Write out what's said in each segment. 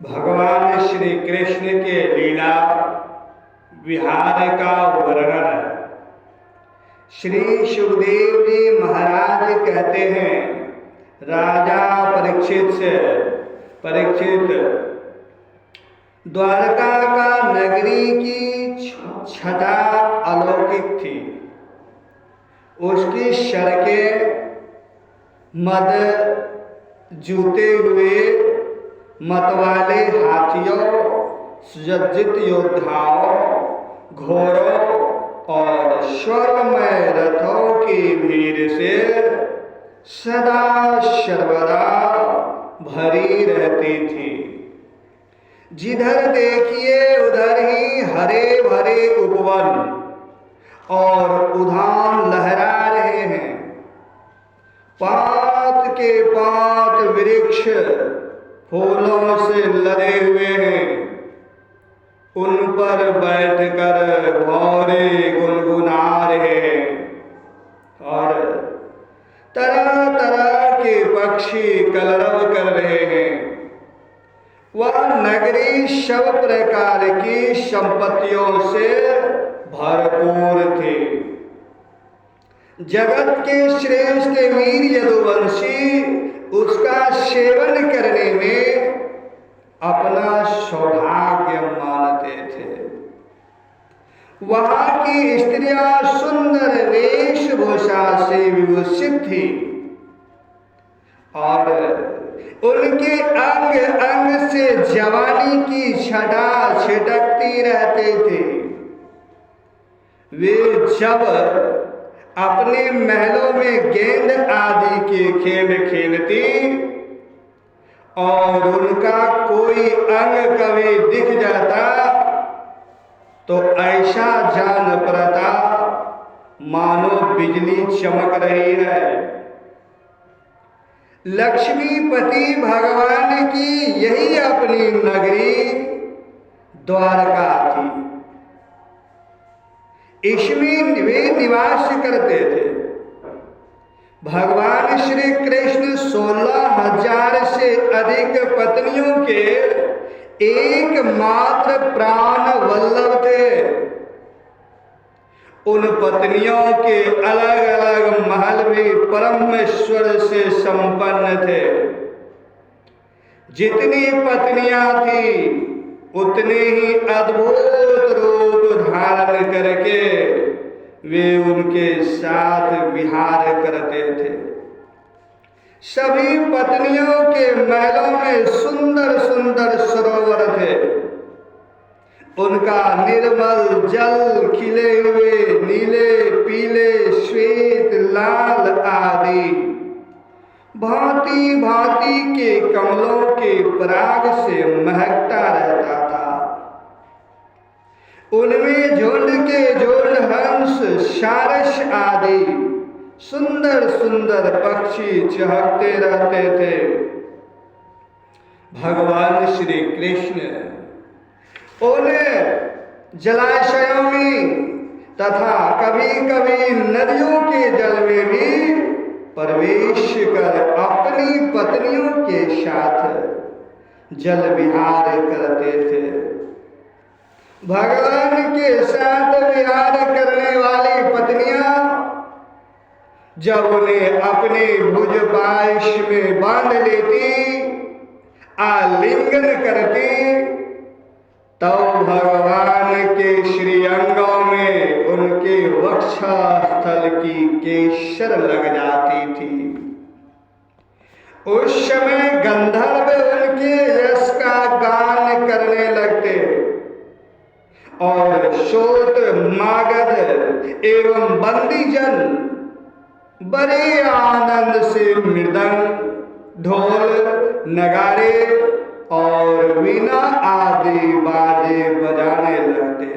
भगवान श्री कृष्ण के लीला विहार का वर्णन है। श्री सुखदेव जी महाराज कहते हैं, राजा परीक्षित से, परीक्षित, द्वारका का नगरी की छटा अलौकिक थी। उसकी सड़कें मद जूते हुए मतवाले हाथियों, सुसज्जित योद्धाओं, घोड़ों और स्वर्णमय रथों की भीड़ से सदा सर्वदा भरी रहती थी। जिधर देखिए उधर ही हरे भरे उपवन और उद्यान लहरा रहे हैं। पात के पात वृक्ष फूलों से लदे हुए हैं। उन पर बैठकर भौरे गुनगुना रहे हैं और तरह तरह के पक्षी कलरव कर रहे हैं। वह नगरी सब प्रकार की संपत्तियों से भरपूर थी। जगत के श्रेष्ठ वीर यदुवंशी उसका सेवन करने में अपना सौभाग्य मानते थे। वहां की स्त्रियां सुंदर वेशभूषा से विभूषित थी और उनके अंग अंग से जवानी की छटा छिटकती रहते थे। वे जब अपने महलों में गेंद आदि के खेल खेलती और उनका कोई अंग कभी दिख जाता तो ऐसा जान पड़ता मानो बिजली चमक रही है। लक्ष्मीपति भगवान की यही अपनी नगरी द्वारका थी। इसमें वे निवास करते थे। भगवान श्री कृष्ण 16,000 से अधिक पत्नियों के एकमात्र प्राण वल्लभ थे। उन पत्नियों के अलग अलग महल भी परमेश्वर से संपन्न थे। जितनी पत्नियां थी उतने ही अद्भुत रूप धारण करके वे उनके साथ विहार करते थे। सभी पत्नियों के महलों में सुंदर सुंदर सरोवर थे। उनका निर्मल जल खिले हुए नीले, पीले, श्वेत, लाल आदि भांति भांति के कमलों के पराग से महकता रहता था। उनमें झुंड के झुंड हंस, सारस आदि सुंदर सुंदर पक्षी चहकते रहते थे। भगवान श्री कृष्ण उन जलाशयों में तथा कभी कभी नदियों के जल में भी प्रवेश कर अपनी पत्नियों के साथ जल विहार करते थे। भगवान के साथ विहार करने वाली पत्नियां जब उन्हें अपने भुज पाश में बांध लेती, आलिंगन करती, तो भगवान के श्रीअंगों में उनके वक्षस्थल की केसर लग जाती थी। उस समय गंधर्व उनके यश का गान करने लगते और सोत, मागध एवं बंदीजन बड़े आनंद से मृदंग, ढोल, नगाड़े और वीणा आदि बाजे बजाने लगते।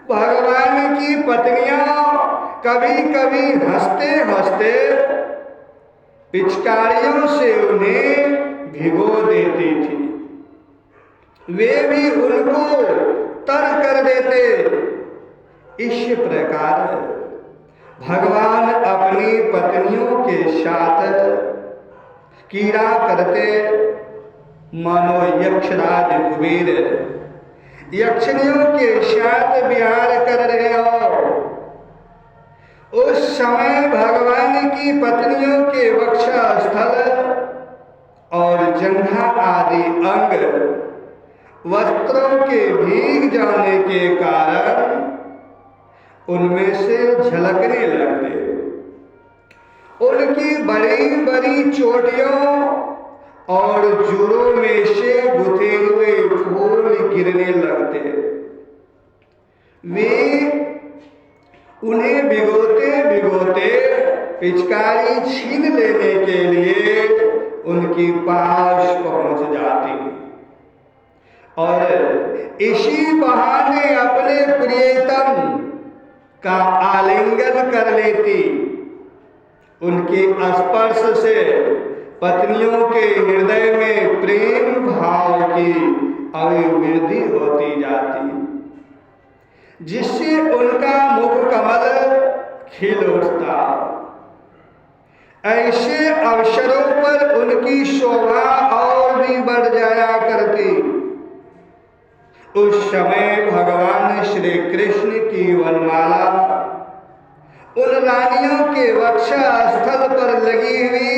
भगवान की पत्नियां कभी कभी हंसते हंसते पिचकारियों से उन्हें भिगो देती थी। वे भी उनको तर कर देते। इस प्रकार भगवान अपनी पत्नियों के साथ कीड़ा करते, मानो यक्षराज कुबेर यक्षिणियों के साथ विहार कर रहे हो। उस समय भगवान की पत्नियों के वक्षस्थल और जंघा आदि अंग वस्त्रों के भीग जाने के कारण उनमें से झलकने लगते। उनकी बड़ी बड़ी चोटियों और जूड़ों में से गुथे हुए फूल गिरने लगते। वे उन्हें भिगोते भिगोते पिचकारी छीन लेने के लिए उनकी पास पहुंच जाती और इसी बहाने अपने प्रियतम का आलिंगन कर लेती। उनके स्पर्श से पत्नियों के हृदय में प्रेम भाव की अभिवृद्धि होती जाती, जिससे उनका मुख कमल खिल उठता। ऐसे अवसरों पर उनकी शोभा और भी बढ़ जाया करती। उस समय भगवान श्री कृष्ण की वनमाला उन रानियों के वक्षस्थल पर लगी हुई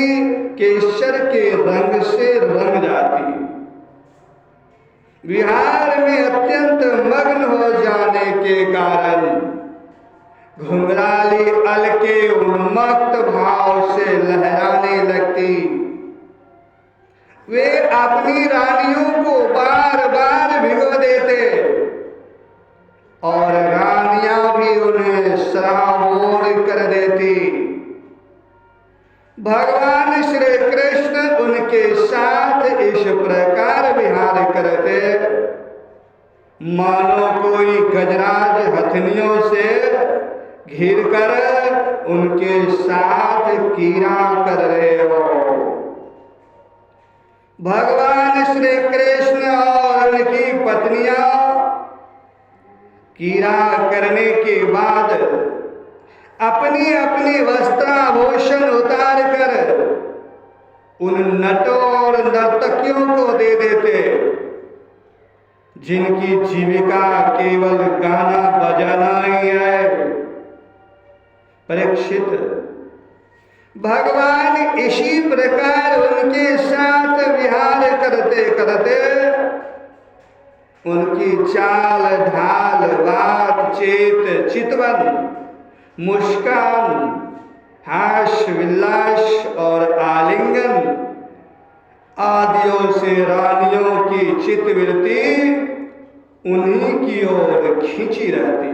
केसर के रंग से रंग जाती। विहार में अत्यंत मग्न हो जाने के कारण घुंघराली अलके उन्मत्त भाव से लहराने लगती। वे अपनी रानियों को बार बार भिगो देते और रानियां भी उन्हें सराबोर कर देती। भगवान श्री कृष्ण उनके साथ इस प्रकार विहार करते मानो कोई गजराज हथनियों से घिर कर उनके साथ कीड़ा कर रहे हो। भगवान श्री कृष्ण और उनकी पत्नियां कीड़ा करने के बाद अपनी अपनी वस्त्राभूषण उतार कर उन नटों और नर्तकियों को दे देते, जिनकी जीविका केवल गाना बजाना ही है। परीक्षित, भगवान इसी प्रकार उनके साथ विहार करते करते उनकी चाल ढाल बातचीत चितवन मुस्कान हास्य विलास और आलिंगन आदियों से रानियों की चित्तवृत्ति उन्हीं की ओर खींची रहती।